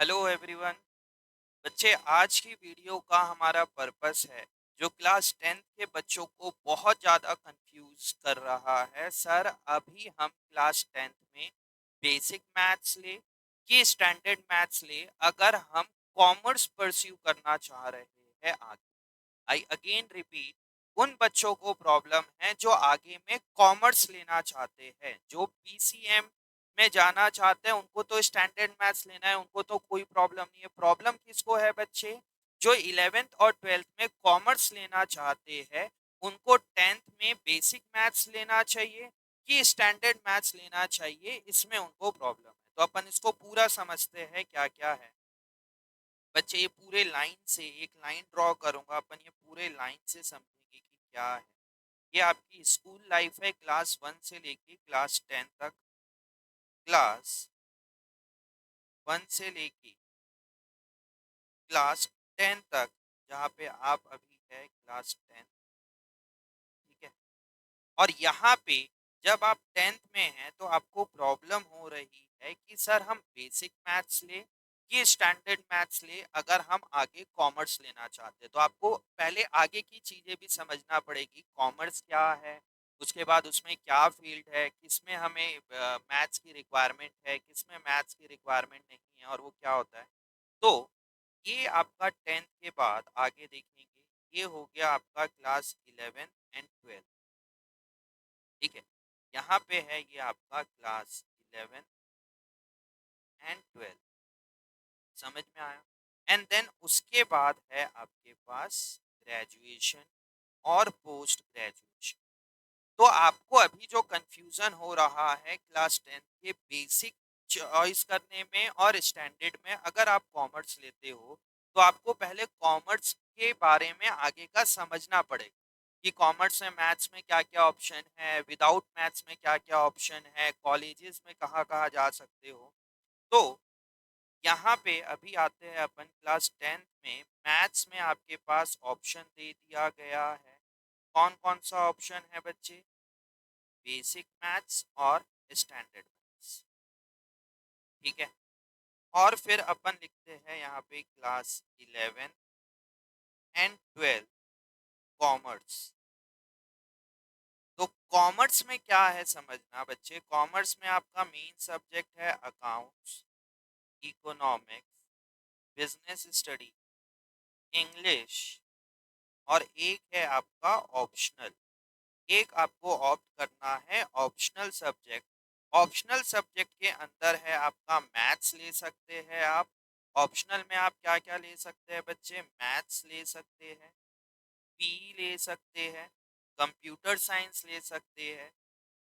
Hello everyone. बच्चे, आज की वीडियो का हमारा पर्पस है जो क्लास 10th के बच्चों को बहुत ज़्यादा कंफ्यूज कर रहा है। सर, अभी हम क्लास 10th में बेसिक मैथ्स ले कि स्टैंडर्ड मैथ्स ले, अगर हम कॉमर्स परस्यू करना चाह रहे हैं आगे। आई अगेन रिपीट, उन बच्चों को प्रॉब्लम है जो आगे में कॉमर्स लेना चाहते हैं, जो पीसीएम में जाना चाहते हैं। उनको तो स्टैंडर्ड मैथ्स लेना है, उनको तो कोई प्रॉब्लम नहीं है। प्रॉब्लम किसको है बच्चे? जो 11th और 12th में कॉमर्स लेना चाहते हैं, उनको 10th में बेसिक मैथ्स लेना चाहिए कि स्टैंडर्ड मैथ्स लेना चाहिए, इसमें उनको प्रॉब्लम है। तो अपन इसको पूरा समझते हैं क्या क्या है। बच्चे, ये पूरे लाइन से एक लाइन ड्रॉ करूंगा, अपन ये पूरे लाइन से समझेंगे कि क्या है। ये आपकी स्कूल लाइफ है, क्लास 1 से लेके क्लास 10 तक। क्लास 1 से लेके क्लास 10 तक, जहाँ पे आप अभी है क्लास 10। ठीक है। और यहाँ पे जब आप 10th में हैं तो आपको प्रॉब्लम हो रही है कि सर हम बेसिक मैथ्स ले कि स्टैंडर्ड मैथ्स ले, अगर हम आगे कॉमर्स लेना चाहते हैं। तो आपको पहले आगे की चीज़ें भी समझना पड़ेगी, कॉमर्स क्या है, उसके बाद उसमें क्या फील्ड है, किसमें हमें मैथ्स की रिक्वायरमेंट है, किसमें मैथ्स की रिक्वायरमेंट नहीं है, और वो क्या होता है। तो ये आपका 10th के बाद आगे देखेंगे, ये हो गया आपका क्लास 11 एंड 12। ठीक है। यहाँ पे है ये आपका क्लास 11 एंड 12। समझ में आया? एंड देन उसके बाद है आपके पास ग्रेजुएशन और पोस्ट ग्रेजुएशन। तो आपको अभी जो कंफ्यूजन हो रहा है क्लास 10 के बेसिक चॉइस करने में और स्टैंडर्ड में, अगर आप कॉमर्स लेते हो तो आपको पहले कॉमर्स के बारे में आगे का समझना पड़ेगा कि कॉमर्स में मैथ्स में क्या क्या ऑप्शन है, विदाउट मैथ्स में क्या क्या ऑप्शन है, कॉलेजेस में कहाँ कहाँ जा सकते हो। तो यहाँ पे अभी आते हैं अपन क्लास 10th में। मैथ्स में आपके पास ऑप्शन दे दिया गया है। कौन कौन सा ऑप्शन है बच्चे? बेसिक मैथ्स और स्टैंडर्ड मैथ्स। ठीक है। और फिर अपन लिखते हैं यहाँ पे क्लास 11 एंड 12 कॉमर्स। तो कॉमर्स में क्या है समझना बच्चे, कॉमर्स में आपका मेन सब्जेक्ट है accounts, economics, business study, English, और एक है आपका ऑप्शनल। एक आपको ऑप्ट करना है ऑप्शनल सब्जेक्ट। ऑप्शनल सब्जेक्ट के अंदर है आपका मैथ्स ले सकते हैं आप। ऑप्शनल में आप क्या क्या ले सकते हैं बच्चे? मैथ्स ले सकते हैं, पी ले सकते हैं, कंप्यूटर साइंस ले सकते हैं,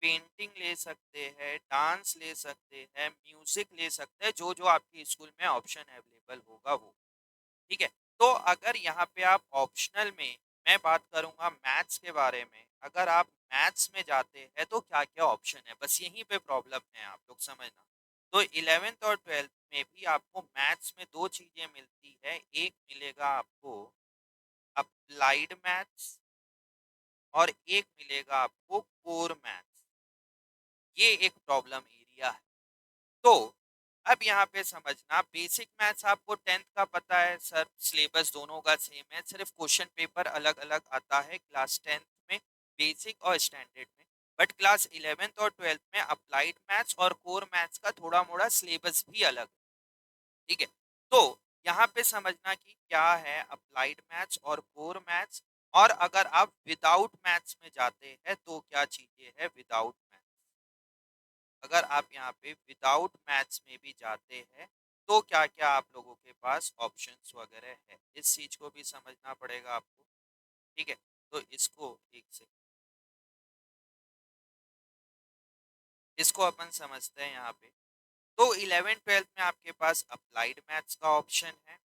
पेंटिंग ले सकते हैं, डांस ले सकते हैं, म्यूजिक ले सकते हैं, जो जो आपके स्कूल में ऑप्शन अवेलेबल होगा वो। ठीक है। तो अगर यहाँ पे आप ऑप्शनल में, मैं बात करूंगा मैथ्स के बारे में, अगर आप मैथ्स में जाते हैं तो क्या क्या ऑप्शन है, बस यहीं पे प्रॉब्लम है, आप लोग समझना। तो 11th और 12th में भी आपको मैथ्स में दो चीजें मिलती है। एक मिलेगा आपको अप्लाइड मैथ्स, और एक मिलेगा आपको कोर मैथ्स। ये एक प्रॉब्लम एरिया है। तो अब यहाँ पे समझना, बेसिक मैथ्स आपको 10th का पता है सर, सिलेबस दोनों का सेम है, सिर्फ क्वेश्चन पेपर अलग अलग आता है क्लास 10th में, बेसिक और स्टैंडर्ड में। बट क्लास 11th और 12th में अप्लाइड मैथ्स और कोर मैथ्स का थोड़ा मोड़ा सिलेबस भी अलग है। ठीक है। तो यहाँ पे समझना कि क्या है अप्लाइड मैथ्स और कोर मैथ्स, और अगर आप विदाउट मैथ्स में जाते हैं तो क्या चीजें है विदाउट मैथ्स। अगर आप यहाँ पे विदाउट मैथ्स में भी जाते हैं तो क्या क्या आप लोगों के पास ऑप्शंस वगैरह है, इस चीज को भी समझना पड़ेगा आपको। ठीक है। तो इसको एक से इसको अपन समझते हैं यहाँ पे। तो 11 12 में आपके पास अप्लाइड मैथ्स का ऑप्शन है,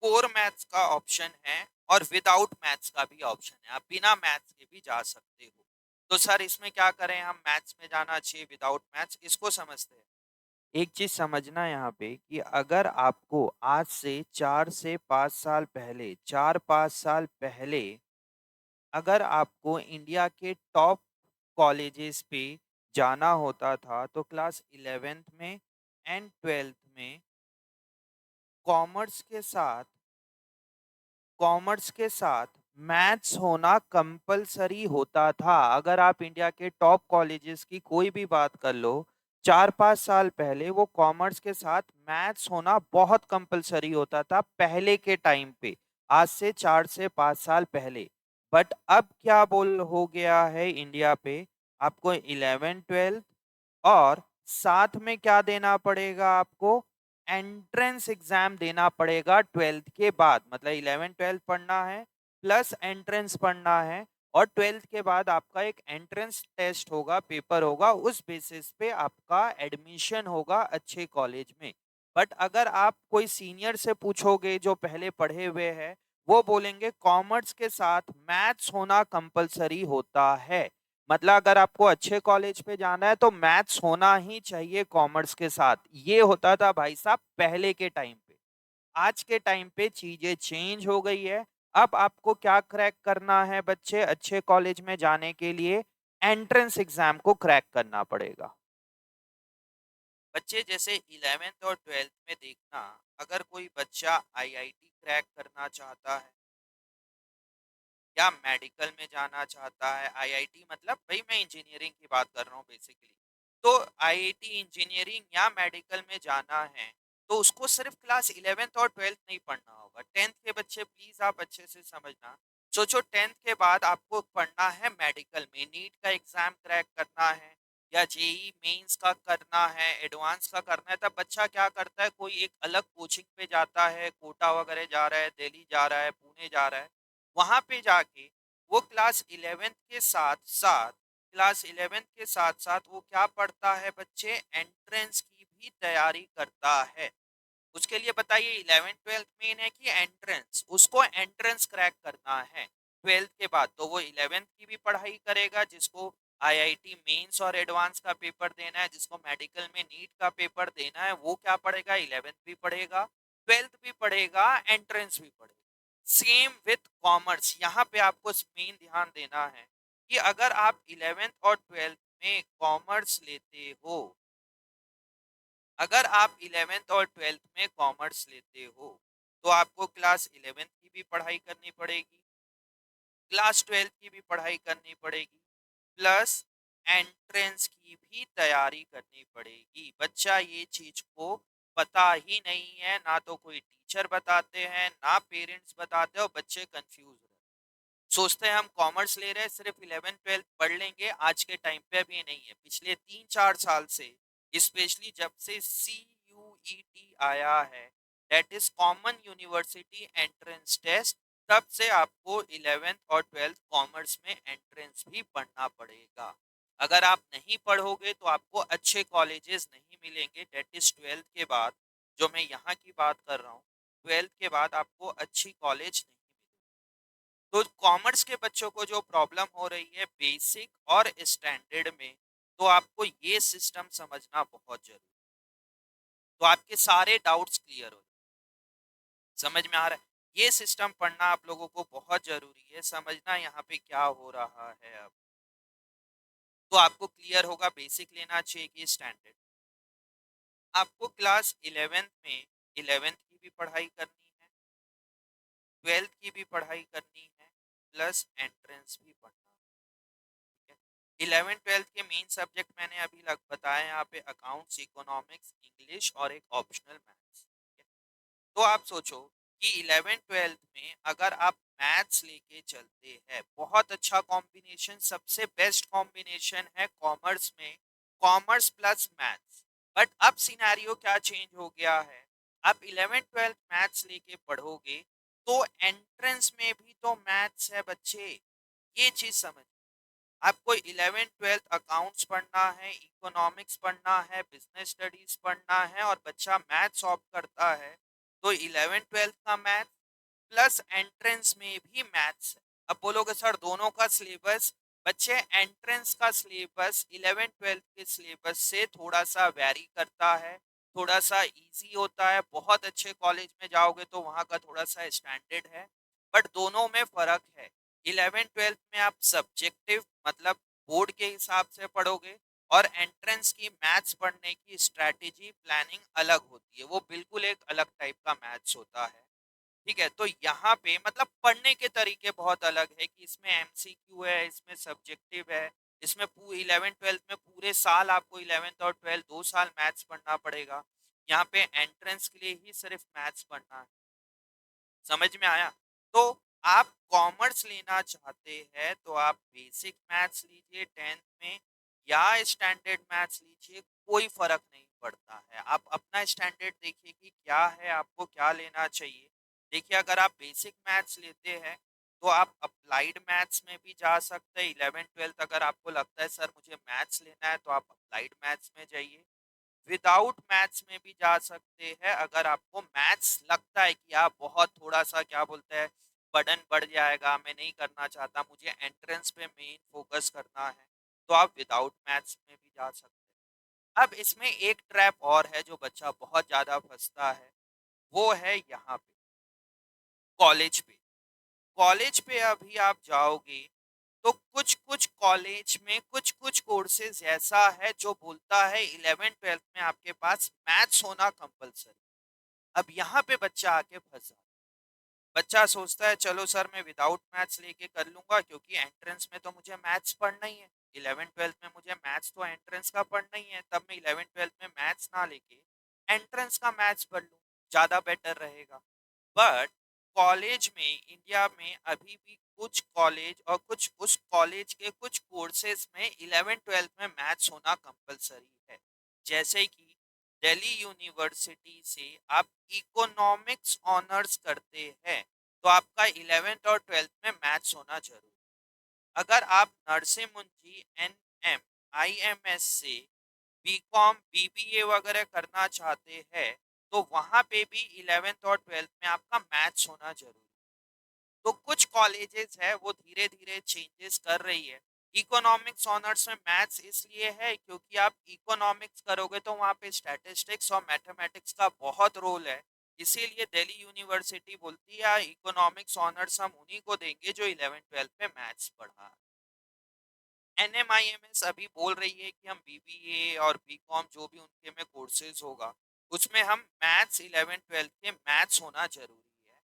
कोर मैथ्स का ऑप्शन है, और विदाउट मैथ्स का भी ऑप्शन है, आप बिना मैथ्स के भी जा सकते हो। तो सर इसमें क्या करें, हम मैथ्स में जाना चाहिए विदाउट मैथ्स, इसको समझते हैं। एक चीज समझना यहाँ पे कि अगर आपको आज से 4 से 5 साल पहले, 4 5 साल पहले, अगर आपको इंडिया के टॉप कॉलेजेस पे जाना होता था तो क्लास 11th में एंड 12th में कॉमर्स के साथ कॉमर्स के साथ मैथ्स होना कंपलसरी होता था। अगर आप इंडिया के टॉप कॉलेजेस की कोई भी बात कर लो, 4-5 साल पहले वो कॉमर्स के साथ मैथ्स होना बहुत कंपलसरी होता था पहले के टाइम पे, आज से 4 से 5 साल पहले। बट अब क्या बोल हो गया है इंडिया पे, आपको 11th 12th और साथ में क्या देना पड़ेगा आपको, एंट्रेंस एग्जाम देना पड़ेगा 12th के बाद। मतलब 11th 12th पढ़ना है प्लस एंट्रेंस पढ़ना है, और 12th के बाद आपका एक एंट्रेंस टेस्ट होगा, पेपर होगा, उस बेसिस पे आपका एडमिशन होगा अच्छे कॉलेज में। बट अगर आप कोई सीनियर से पूछोगे जो पहले पढ़े हुए हैं, वो बोलेंगे कॉमर्स के साथ मैथ्स होना कंपलसरी होता है। मतलब अगर आपको अच्छे कॉलेज पे जाना है तो मैथ्स होना ही चाहिए कॉमर्स के साथ। ये होता था भाई साहब पहले के टाइम पे। आज के टाइम पे चीजें चेंज हो गई है। अब आपको क्या क्रैक करना है बच्चे अच्छे कॉलेज में जाने के लिए, एंट्रेंस एग्जाम को क्रैक करना पड़ेगा। बच्चे जैसे 11th और 12th में देखना, अगर कोई बच्चा आईआईटी क्रैक करना चाहता है या मेडिकल में जाना चाहता है, आईआईटी मतलब भाई मैं इंजीनियरिंग की बात कर रहा हूँ बेसिकली, तो आईआईटी इंजीनियरिंग या मेडिकल में जाना है, तो उसको सिर्फ क्लास 11th और 12th नहीं पढ़ना होगा। 10th के बच्चे प्लीज आप अच्छे से समझना। सोचो 10th के बाद आपको पढ़ना है मेडिकल में, नीट का एग्जाम क्रैक करना है या जेई मेंस का करना है, एडवांस का करना है, तब बच्चा क्या करता है, कोई एक अलग कोचिंग पे जाता है, कोटा वगैरह जा रहा है, दिल्ली जा रहा है, पुणे जा रहा है। वहां पे जाके वो क्लास 11th के साथ साथ वो क्या पढ़ता है बच्चे, एंट्रेंस की भी तैयारी करता है। उसके लिए बताइए 11th 12th मेन है कि एंट्रेंस, उसको एंट्रेंस क्रैक करना है 12th के बाद, तो वो 11th की भी पढ़ाई करेगा, जिसको आईआईटी मेंस और एडवांस का पेपर देना है, जिसको मेडिकल में नीट का पेपर देना है, वो क्या पढ़ेगा, 11th भी पढ़ेगा, 12th भी पढ़ेगा, एंट्रेंस भी पढ़ेगा। सेम विथ कॉमर्स, यहाँ पे आपको मेन ध्यान देना है कि अगर आप 11th और 12th में कॉमर्स लेते हो, अगर आप 11th और 12th में कॉमर्स लेते हो, तो आपको क्लास 11th की भी पढ़ाई करनी पड़ेगी, क्लास 12th की भी पढ़ाई करनी पड़ेगी, प्लस एंट्रेंस की भी तैयारी करनी पड़ेगी। बच्चा ये चीज को पता ही नहीं है, ना तो कोई टीचर बताते हैं ना पेरेंट्स बताते हैं, और बच्चे कंफ्यूज रहते हैं। सोचते हैं हम कॉमर्स ले रहे हैं सिर्फ 11th 12th पढ़ लेंगे, आज के टाइम पे अभी नहीं है। पिछले 3-4 साल से, स्पेशली जब से CUET आया है, that is common university entrance test, तब से आपको 11th और 12th कॉमर्स में एंट्रेंस भी पढ़ना पड़ेगा। अगर आप नहीं पढ़ोगे तो आपको अच्छे कॉलेजेस नहीं मिलेंगे, दैट इज 12th के बाद, जो मैं यहाँ की बात कर रहा हूँ, 12th के बाद आपको अच्छी कॉलेज नहीं मिलेगी। तो कॉमर्स के बच्चों को जो प्रॉब्लम हो रही है बेसिक और स्टैंडर्ड में, तो आपको ये सिस्टम समझना बहुत जरूरी है, तो आपके सारे डाउट्स क्लियर हो, समझ में आ रहा है। ये सिस्टम पढ़ना आप लोगों को बहुत जरूरी है, समझना यहाँ पे क्या हो रहा है अब, तो आपको क्लियर होगा बेसिक लेना चाहिए कि स्टैंडर्ड। आपको क्लास 11th में 11th की भी पढ़ाई करनी है, 12th की भी पढ़ाई करनी है, प्लस एंट्रेंस भी पढ़ना है। 11th 12th के मेन सब्जेक्ट मैंने अभी लग बताया यहाँ पे, अकाउंट्स, इकोनॉमिक्स, इंग्लिश और एक ऑप्शनल मैथ्स। तो आप सोचो कि 11th 12th में अगर आप मैथ्स लेके चलते हैं, बहुत अच्छा कॉम्बिनेशन, सबसे बेस्ट कॉम्बिनेशन है कॉमर्स में, कॉमर्स प्लस मैथ्स। बट अब सिनेरियो क्या चेंज हो गया है, आप 11th 12th मैथ्स लेके पढ़ोगे तो एंट्रेंस में भी तो मैथ्स है बच्चे। ये चीज समझ, आपको 11th 12th अकाउंट्स पढ़ना है, इकोनॉमिक्स पढ़ना है, बिजनेस स्टडीज पढ़ना है, और बच्चा मैथ्स ऑप्ट करता है, तो 11th 12th का मैथ प्लस एंट्रेंस में भी मैथ्स है। अब बोलोगे सर दोनों का सिलेबस, बच्चे एंट्रेंस का सिलेबस 11th 12th के सिलेबस से थोड़ा सा वेरी करता है, थोड़ा सा इजी होता है। बहुत अच्छे कॉलेज में जाओगे तो वहाँ का थोड़ा सा स्टैंडर्ड है, बट दोनों में फर्क है। 11th 12th में आप सब्जेक्टिव मतलब बोर्ड के हिसाब से पढ़ोगे, और एंट्रेंस की मैथ्स पढ़ने की स्ट्रैटेजी प्लानिंग अलग होती है, वो बिल्कुल एक अलग टाइप का मैथ मैथ्स होता है। ठीक है, तो यहाँ पे मतलब पढ़ने के तरीके बहुत अलग है कि इसमें एमसीक्यू है, इसमें सब्जेक्टिव है, इसमें 11th-12th में पूरे साल आपको 11th और 12th 2 साल मैथ्स पढ़ना पड़ेगा। यहाँ पे एंट्रेंस के लिए ही सिर्फ मैथ्स पढ़ना है। समझ में आया? तो आप कॉमर्स लेना चाहते हैं तो आप बेसिक मैथ्स लीजिए 10th में या स्टैंडर्ड मैथ्स लीजिए, कोई फ़र्क नहीं पड़ता है। आप अपना स्टैंडर्ड देखिए कि क्या है, आपको क्या लेना चाहिए। देखिए अगर आप बेसिक मैथ्स लेते हैं तो आप अप्लाइड मैथ्स में भी जा सकते हैं। 11th-12th अगर आपको लगता है सर मुझे मैथ्स लेना है तो आप अप्लाइड मैथ्स में जाइए। विदाउट मैथ्स में भी जा सकते हैं अगर आपको मैथ्स लगता है कि आप बहुत थोड़ा-सा क्या बोलते हैं बर्डन बढ़ जाएगा, मैं नहीं करना चाहता, मुझे एंट्रेंस पे मेन फ़ोकस करना है, तो आप विदाउट मैथ्स में भी जा सकते हैं। अब इसमें एक ट्रैप और है जो बच्चा बहुत ज़्यादा फँसता है, वो है यहाँ पे, कॉलेज पे। कॉलेज पे अभी आप जाओगे तो कुछ-कुछ कॉलेज में कुछ-कुछ कोर्सेज़ ऐसा है जो बोलता है 11th-12th में आपके पास मैथ्स होना कंपल्सरी। अब यहाँ पे बच्चा आके फँस जाता है। बच्चा सोचता है चलो सर मैं विदाउट मैथ्स लेके कर लूँगा क्योंकि एंट्रेंस में तो मुझे मैथ्स पढ़ना ही है। 11th-12th में मुझे मैथ्स तो एंट्रेंस का पढ़ना ही है, तब मैं 11th-12th में मैथ्स ना लेके एंट्रेंस का मैथ्स पढ़ लूँ, ज़्यादा बेटर रहेगा। बट कॉलेज में इंडिया में अभी भी कुछ कॉलेज और कुछ उस कॉलेज के कुछ कोर्सेज में 11th-12th में मैथ्स होना कंपलसरी है। जैसे कि दिल्ली यूनिवर्सिटी से आप इकोनॉमिक्स ऑनर्स करते हैं तो आपका 11th और 12th में मैथ्स होना जरूरी। अगर आप नरसिम्हा मुंजी एनएम आईएमएस से बीकॉम बीबीए वगैरह करना चाहते हैं तो वहाँ पे भी 11th और 12th में आपका मैथ्स होना जरूरी। तो कुछ कॉलेजेस है वो धीरे धीरे चेंजेस कर रही है। इकोनॉमिक्स ऑनर्स में मैथ्स इसलिए है क्योंकि आप इकोनॉमिक्स करोगे तो वहाँ पे स्टैटिस्टिक्स और मैथमेटिक्स का बहुत रोल है। इसीलिए दिल्ली यूनिवर्सिटी बोलती है इकोनॉमिक्स ऑनर्स हम उन्हीं को देंगे जो 11th-12th में मैथ्स पढ़ा। एनएमआईएमएस अभी बोल रही है कि हम बीबीए और बीकॉम जो भी उनके में कोर्सेज होगा उसमें हम मैथ्स 11th-12th के मैथ्स होना जरूरी है।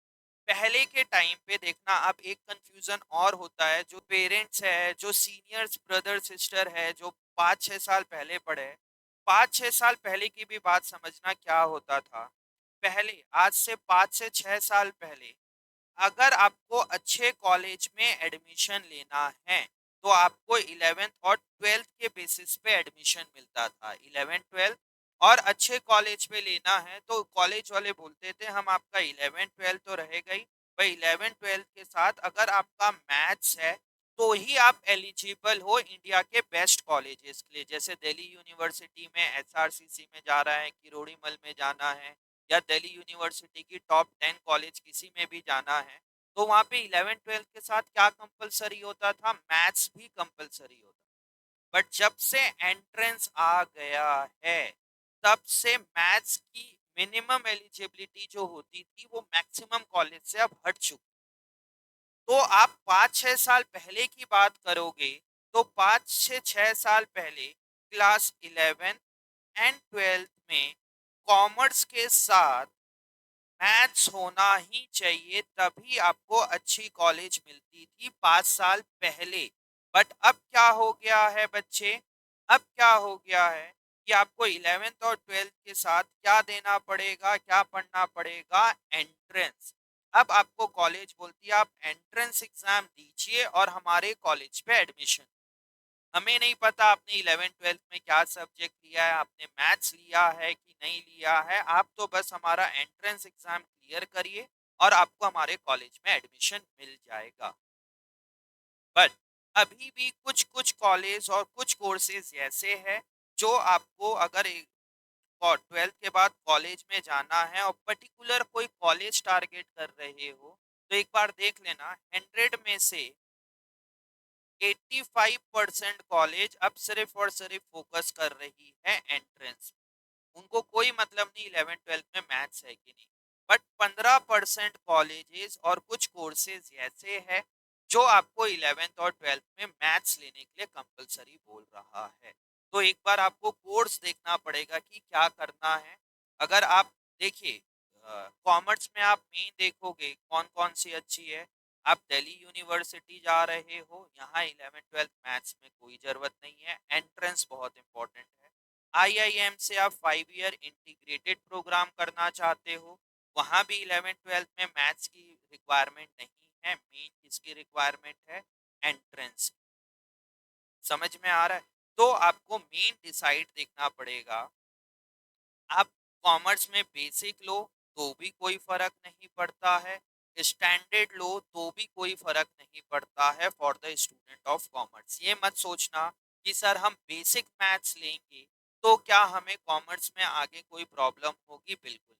पहले के टाइम पे देखना अब एक कंफ्यूजन और होता है, जो पेरेंट्स है जो सीनियर्स ब्रदर सिस्टर है जो 5-6 साल पहले पढ़े हैं, 5-6 साल पहले की भी बात समझना क्या होता था। पहले आज से 5 से 6 साल पहले अगर आपको अच्छे कॉलेज में एडमिशन लेना है तो आपको 11th और 12th के बेसिस पे एडमिशन मिलता था। 11th-12th और अच्छे कॉलेज में लेना है तो कॉलेज वाले बोलते थे हम आपका 11th-12th तो रहेगा ही, भाई 11th-12th के साथ अगर आपका मैथ्स है तो ही आप एलिजिबल हो इंडिया के बेस्ट कॉलेजेस के लिए। जैसे दिल्ली यूनिवर्सिटी में एसआरसीसी में जा रहा है, किरोड़ीमल में जाना है या दिल्ली यूनिवर्सिटी की टॉप 10 कॉलेज किसी में भी जाना है तो वहाँ पे 11th-12th के साथ क्या कंपलसरी होता था, मैथ्स भी कंपलसरी होता। बट जब से एंट्रेंस आ गया है तब से मैथ्स की मिनिमम एलिजिबिलिटी जो होती थी वो मैक्सिमम कॉलेज से अब हट चुकी। तो आप 5-6 साल पहले की बात करोगे तो 5 से 6 साल पहले क्लास 11 एंड 12th में कॉमर्स के साथ मैथ्स होना ही चाहिए तभी आपको अच्छी कॉलेज मिलती थी 5 साल पहले। बट अब क्या हो गया है बच्चे, अब क्या हो गया है कि आपको 11th और 12th के साथ क्या देना पड़ेगा, क्या पढ़ना पड़ेगा, एंट्रेंस। अब आपको कॉलेज बोलती है आप एंट्रेंस एग्जाम दीजिए और हमारे कॉलेज पे एडमिशन। हमें नहीं पता आपने 11th-12th में क्या सब्जेक्ट लिया है, आपने मैथ्स लिया है कि नहीं लिया है, आप तो बस हमारा एंट्रेंस एग्जाम क्लियर करिए और आपको हमारे कॉलेज में एडमिशन मिल जाएगा। बट अभी भी कुछ कुछ कॉलेज और कुछ कोर्सेज ऐसे हैं जो आपको अगर और 12th के बाद कॉलेज में जाना है और पर्टिकुलर कोई कॉलेज टारगेट कर रहे हो तो एक बार देख लेना 100 में से 85% कॉलेज अब सिर्फ और सिर्फ फोकस कर रही है एंट्रेंस। उनको कोई मतलब नहीं 11th-12th में मैथ्स है कि नहीं। बट 15% कॉलेजेस और कुछ कोर्सेज ऐसे हैं जो आपको 11th और 12th में मैथ्स लेने के लिए कंपलसरी बोल रहा है। तो एक बार आपको कोर्स देखना पड़ेगा कि क्या करना है। अगर आप देखिए कॉमर्स में आप मेन देखोगे कौन कौन सी अच्छी है। आप दिल्ली यूनिवर्सिटी जा रहे हो, यहाँ 11th 12th मैथ्स में कोई ज़रूरत नहीं है, एंट्रेंस बहुत इंपॉर्टेंट है। आईआईएम से आप 5 ईयर इंटीग्रेटेड प्रोग्राम करना चाहते हो, वहाँ भी 11th 12th में मैथ्स की रिक्वायरमेंट नहीं है, मेन किसकी रिक्वायरमेंट है, एंट्रेंस। समझ में आ रहा है? तो आपको मेन डिसाइड देखना पड़ेगा। आप कॉमर्स में बेसिक लो तो भी कोई फर्क नहीं पड़ता है, स्टैंडर्ड लो तो भी कोई फर्क नहीं पड़ता है for the student of commerce. ये मत सोचना कि सर हम बेसिक मैथ्स लेंगे तो क्या हमें कॉमर्स में आगे कोई प्रॉब्लम होगी, बिल्कुल।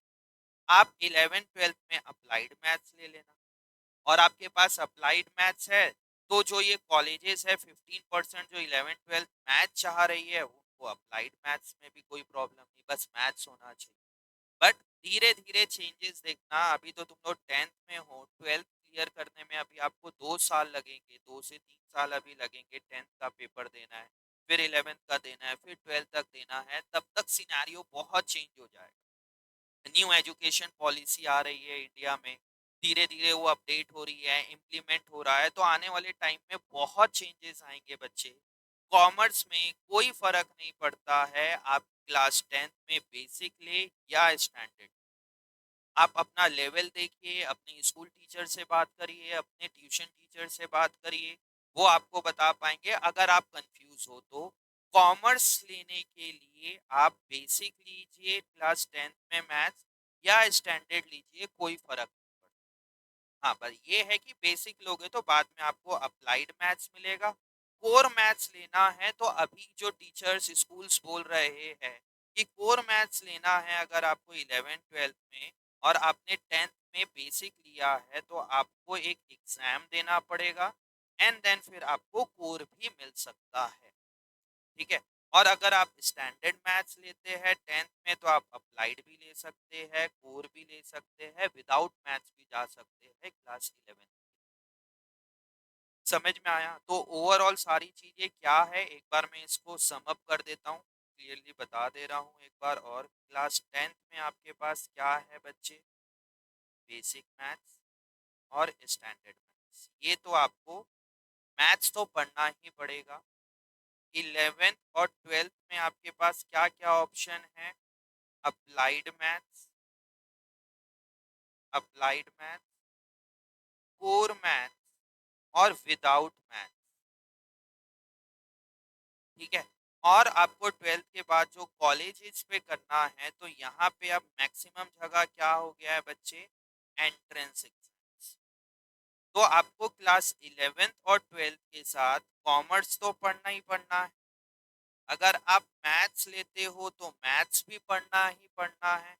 आप 11th 12th में अप्लाइड मैथ्स ले लेना, और आपके पास अप्लाइड मैथ्स है तो जो ये कॉलेजेस है 15% जो 11th 12th मैथ चाह रही है उनको अप्लाइड मैथ्स में भी कोई प्रॉब्लम नहीं, बस मैथ्स होना चाहिए। बट धीरे धीरे चेंजेस देखना, अभी तो तुम लोग 10th में हो, 12th क्लियर करने में अभी आपको 2 साल लगेंगे, 2 से 3 साल अभी लगेंगे, 10th का पेपर देना है, फिर 11th का देना है, फिर 12th तक देना है, तब तक सिनेरियो बहुत चेंज हो जाएगा। न्यू एजुकेशन पॉलिसी आ रही है इंडिया में, धीरे धीरे वो अपडेट हो रही है, इम्प्लीमेंट हो रहा है, तो आने वाले टाइम में बहुत चेंजेस आएंगे बच्चे। कॉमर्स में कोई फर्क नहीं पड़ता है आप क्लास 10th में बेसिक ले या स्टैंडर्ड, आप अपना लेवल देखिए, अपने स्कूल टीचर से बात करिए, अपने ट्यूशन टीचर से बात करिए, वो आपको बता पाएंगे। अगर आप कंफ्यूज हो तो कॉमर्स लेने के लिए आप बेसिक लीजिए क्लास 10th में मैथ्स, या स्टैंडर्ड लीजिए, कोई फर्क नहीं पड़ता। हाँ, बस ये है कि बेसिक लोगे तो बाद में आपको अप्लाइड मैथ्स मिलेगा। कोर मैथ्स लेना है तो अभी जो टीचर्स स्कूल्स बोल रहे हैं कि कोर मैथ्स लेना है अगर आपको 11th 12th में, और आपने 10th में बेसिक लिया है, तो आपको एक एग्जाम देना पड़ेगा, एंड देन फिर आपको कोर भी मिल सकता है। ठीक है। और अगर आप स्टैंडर्ड मैथ्स लेते हैं 10th में तो आप अप्लाइड भी ले सकते हैं, कोर भी ले सकते हैं, विदाउट मैथ्स भी जा सकते हैं क्लास 11। समझ में आया? तो ओवरऑल सारी चीजें क्या है, एक बार मैं इसको सम अप कर देता हूँ, क्लियरली बता दे रहा हूँ एक बार और। क्लास 10th में आपके पास क्या है बच्चे, बेसिक मैथ्स और स्टैंडर्ड मैथ्स, ये तो आपको मैथ्स तो पढ़ना ही पड़ेगा। 11th और 12th में आपके पास क्या क्या ऑप्शन है, applied maths, applied maths, core maths और विदाउट मैथ्स। ठीक है। और आपको 12th के बाद जो कॉलेजेस पे करना है, तो यहाँ पे अब मैक्सिमम जगह क्या हो गया है बच्चे, एंट्रेंस एग्जाम्स। तो आपको क्लास 11th और 12th के साथ कॉमर्स तो पढ़ना ही पढ़ना है, अगर आप मैथ्स लेते हो तो मैथ्स भी पढ़ना ही पढ़ना है,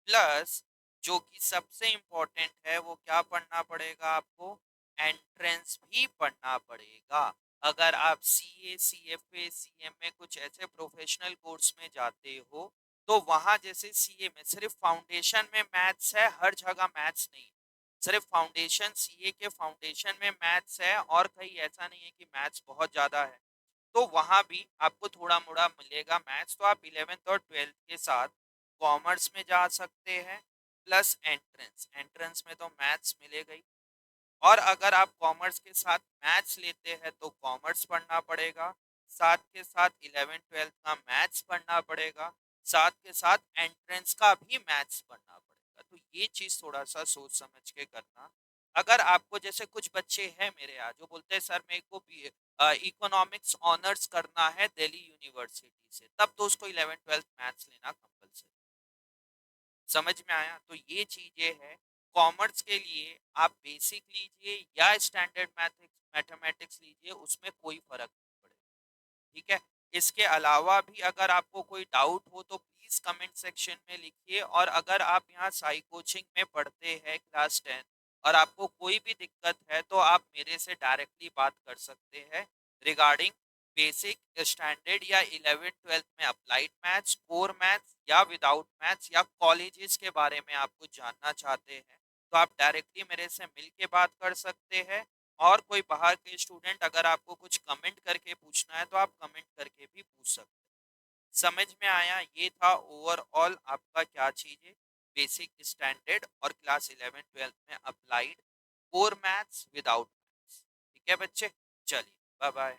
प्लस जो कि सबसे इम्पोर्टेंट है वो क्या पढ़ना पड़ेगा आपको, एंट्रेंस भी पढ़ना पड़ेगा। अगर आप सीए, सीएफए, सीएमए कुछ ऐसे प्रोफेशनल कोर्स में जाते हो, तो वहां जैसे सीए में सिर्फ फाउंडेशन में मैथ्स है, हर जगह मैथ्स नहीं है। सिर्फ फाउंडेशन, सीए के फाउंडेशन में मैथ्स है, और कहीं ऐसा नहीं है कि मैथ्स बहुत ज्यादा है। तो वहाँ भी आपको थोड़ा मोड़ा मिलेगा मैथ्स, तो आप 11th और 12th के साथ कॉमर्स में जा सकते हैं, प्लस एंट्रेंस, एंट्रेंस में तो मैथ्स मिलेगा ही। और अगर आप कॉमर्स के साथ मैथ्स लेते हैं तो कॉमर्स पढ़ना पड़ेगा, साथ के साथ 11th 12th का मैथ्स पढ़ना पड़ेगा, साथ के साथ एंट्रेंस का भी मैथ्स पढ़ना पड़ेगा। तो ये चीज़ थोड़ा सा सोच समझ के करना। अगर आपको जैसे कुछ बच्चे हैं मेरे यहाँ जो बोलते हैं सर मेरे को इकोनॉमिक्स ऑनर्स करना है दिल्ली यूनिवर्सिटी से, तब तो उसको 11th 12th मैथ्स लेना कंपलसरी। समझ में आया? तो ये चीजें हैं। कॉमर्स के लिए आप बेसिक लीजिए या स्टैंडर्ड मैथमेटिक्स लीजिए, उसमें कोई फर्क नहीं पड़ेगा। ठीक है। इसके अलावा भी अगर आपको कोई डाउट हो तो प्लीज कमेंट सेक्शन में लिखिए, और अगर आप यहाँ साई कोचिंग में पढ़ते हैं क्लास 10 और आपको कोई भी दिक्कत है तो आप मेरे से डायरेक्टली बात कर सकते हैं रिगार्डिंग बेसिक, स्टैंडर्ड या 11th 12th में अप्लाइड मैथ्स, कोर मैथ्स या विदाउट मैथ्स, या कॉलेजेस के बारे में आप कुछ जानना चाहते हैं तो आप डायरेक्टली मेरे से मिल के बात कर सकते हैं। और कोई बाहर के स्टूडेंट अगर आपको कुछ कमेंट करके पूछना है तो आप कमेंट करके भी पूछ सकते हैं। समझ में आया? ये था ओवरऑल आपका क्या चीज़ है। बेसिक स्टैंडर्ड और क्लास 11-12 में applied core maths without maths. ठीक है बच्चे, चलिए बाय बाय।